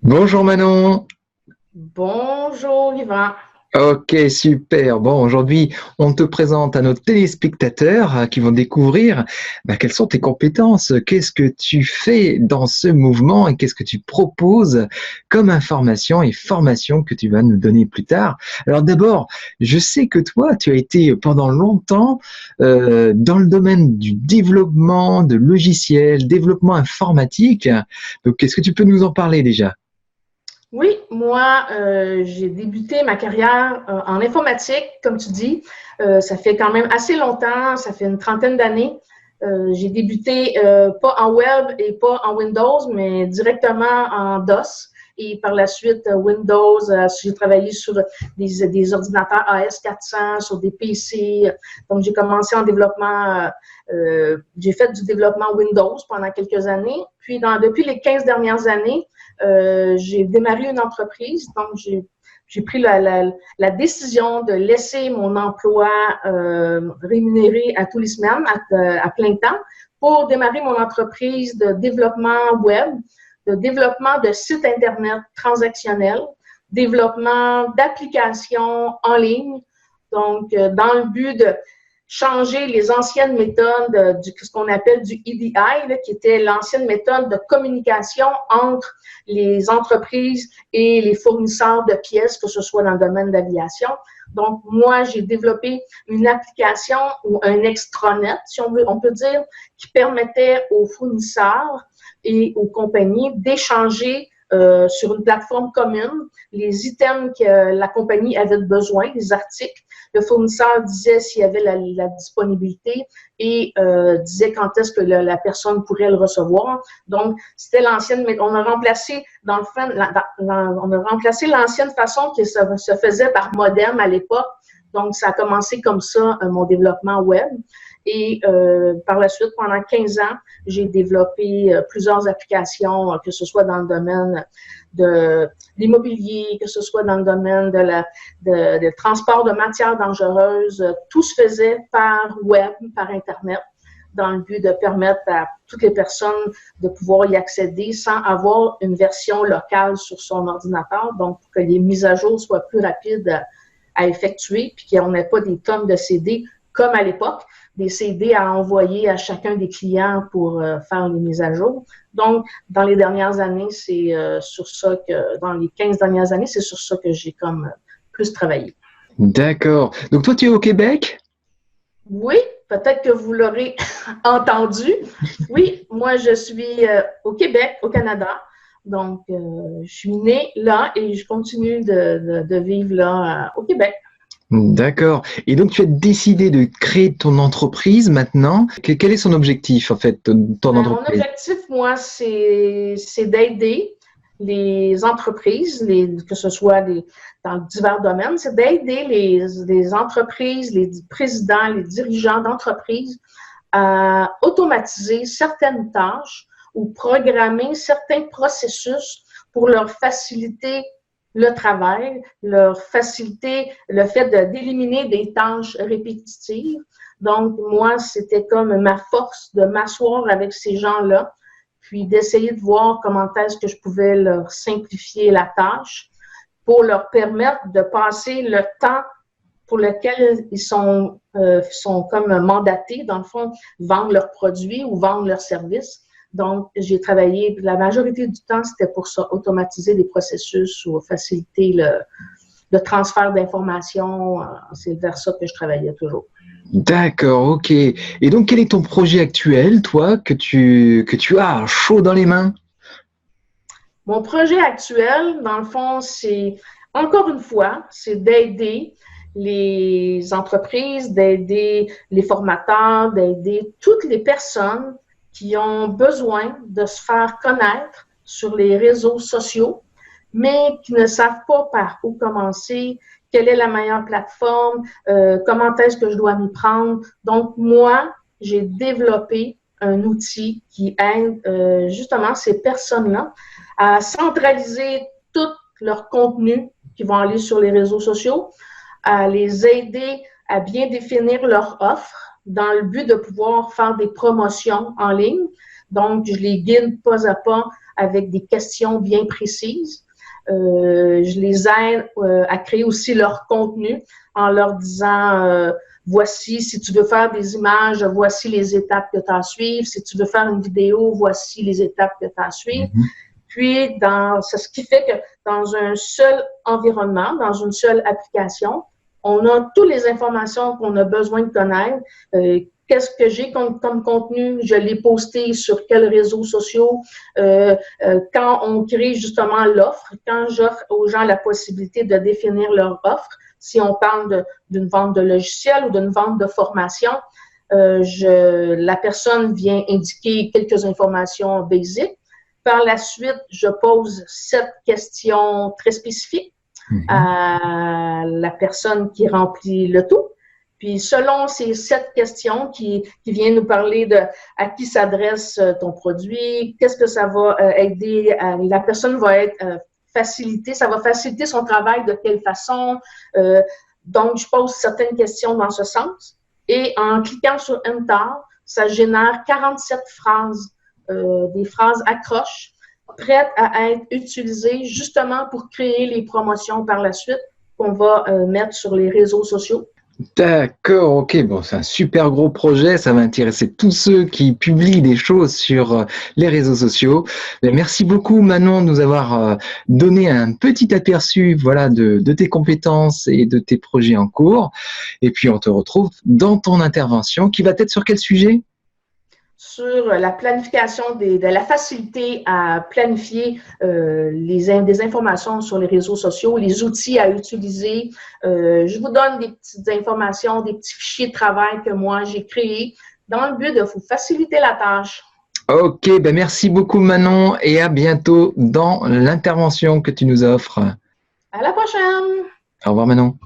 Bonjour Manon. Bonjour Yvan. Ok, super. Bon, aujourd'hui, on te présente à nos téléspectateurs qui vont découvrir quelles sont tes compétences, qu'est-ce que tu fais dans ce mouvement et qu'est-ce que tu proposes comme information et formation que tu vas nous donner plus tard. Alors d'abord, je sais que toi, tu as été pendant longtemps dans le domaine du développement de logiciels, développement informatique. Donc, est-ce que tu peux nous en parler déjà? Oui, moi, j'ai débuté ma carrière en informatique, comme tu dis. Ça fait quand même assez longtemps, ça fait une trentaine d'années. J'ai débuté pas en web et pas en Windows, mais directement en DOS. Et par la suite, Windows, j'ai travaillé sur des ordinateurs AS400, sur des PC. Donc, j'ai commencé en développement, j'ai fait du développement Windows pendant quelques années. Puis, depuis les 15 dernières années, j'ai démarré une entreprise. Donc, j'ai pris la décision de laisser mon emploi rémunéré à tous les semaines, à plein temps, pour démarrer mon entreprise de développement web, de développement de sites Internet transactionnels, développement d'applications en ligne. Donc, dans le but de changer les anciennes méthodes ce qu'on appelle du EDI, là, qui était l'ancienne méthode de communication entre les entreprises et les fournisseurs de pièces, que ce soit dans le domaine d'aviation. Donc, moi, j'ai développé une application ou un extranet, si on peut dire, qui permettait aux fournisseurs et aux compagnies d'échanger sur une plateforme commune les items que la compagnie avait besoin, les articles. Le fournisseur disait s'il y avait la disponibilité et disait quand est-ce que la personne pourrait le recevoir. Donc, c'était l'ancienne, mais on a remplacé, dans le fond, on a remplacé l'ancienne façon que ça se faisait par modem à l'époque. Donc, ça a commencé comme ça, mon développement web. Et par la suite, pendant 15 ans, j'ai développé plusieurs applications, que ce soit dans le domaine de l'immobilier, que ce soit dans le domaine de transport de matières dangereuses. Tout se faisait par web, par Internet, dans le but de permettre à toutes les personnes de pouvoir y accéder sans avoir une version locale sur son ordinateur, donc pour que les mises à jour soient plus rapides à effectuer, puis qu'on n'ait pas des tonnes de CD comme à l'époque, des CD à envoyer à chacun des clients pour faire les mises à jour. Donc, dans les dernières années, c'est sur ça que, dans les 15 dernières années, c'est sur ça que j'ai comme plus travaillé. D'accord. Donc toi, tu es au Québec? Oui, peut-être que vous l'aurez entendu. Oui, moi, je suis au Québec, au Canada. Donc, je suis née là et je continue de vivre là au Québec. D'accord. Et donc, tu as décidé de créer ton entreprise maintenant. Quel est son objectif, en fait, ton Mon entreprise? objectif, moi, c'est d'aider les entreprises, que ce soit dans divers domaines, c'est d'aider les entreprises, les présidents, les dirigeants d'entreprises à automatiser certaines tâches ou programmer certains processus pour leur faciliter le travail, leur faciliter le fait d'éliminer des tâches répétitives. Donc, moi, c'était comme ma force de m'asseoir avec ces gens-là, puis d'essayer de voir comment est-ce que je pouvais leur simplifier la tâche pour leur permettre de passer le temps pour lequel ils sont comme mandatés, dans le fond, vendre leurs produits ou vendre leurs services. Donc, j'ai travaillé, la majorité du temps, c'était pour ça, automatiser des processus ou faciliter le transfert d'informations. C'est vers ça que je travaillais toujours. D'accord, ok. Et donc, quel est ton projet actuel, toi, que tu as chaud dans les mains? Mon projet actuel, dans le fond, c'est, encore une fois, c'est d'aider les entreprises, d'aider les formateurs, d'aider toutes les personnes qui ont besoin de se faire connaître sur les réseaux sociaux, mais qui ne savent pas par où commencer, quelle est la meilleure plateforme, comment est-ce que je dois m'y prendre. Donc, moi, j'ai développé un outil qui aide justement ces personnes-là à centraliser tout leur contenu qui vont aller sur les réseaux sociaux, à les aider à bien définir leur offre dans le but de pouvoir faire des promotions en ligne, Donc, je les guide pas à pas avec des questions bien précises. Je les aide à créer aussi leur contenu en leur disant voici, si tu veux faire des images, voici les étapes que tu as à suivre. Si tu veux faire une vidéo, voici les étapes que tu as à suivre. Puis, c'est ce qui fait que dans un seul environnement, dans une seule application, on a toutes les informations qu'on a besoin de connaître. Qu'est-ce que j'ai comme contenu? Je l'ai posté sur quels réseaux sociaux? Quand on crée justement l'offre, quand j'offre aux gens la possibilité de définir leur offre, si on parle d'une vente de logiciels ou d'une vente de formation, la personne vient indiquer quelques informations basiques. Par la suite, je pose 7 questions très spécifiques à la personne qui remplit le tout. Puis, selon ces 7 questions qui viennent nous parler de à qui s'adresse ton produit, qu'est-ce que ça va aider, la personne va être facilitée, ça va faciliter son travail de quelle façon. Donc, je pose certaines questions dans ce sens. Et en cliquant sur Enter, ça génère 47 phrases, des phrases accroches, prêtes à être utilisées justement pour créer les promotions par la suite qu'on va mettre sur les réseaux sociaux. D'accord, ok, bon, c'est un super gros projet, ça va intéresser tous ceux qui publient des choses sur les réseaux sociaux. Mais merci beaucoup Manon de nous avoir donné un petit aperçu, voilà, de tes compétences et de tes projets en cours. Et puis on te retrouve dans ton intervention qui va être sur quel sujet ? Sur la planification de la facilité à planifier des informations sur les réseaux sociaux, les outils à utiliser. Je vous donne des petites informations, des petits fichiers de travail que moi j'ai créés dans le but de vous faciliter la tâche. Ok, ben merci beaucoup Manon et à bientôt dans l'intervention que tu nous offres. À la prochaine! Au revoir Manon.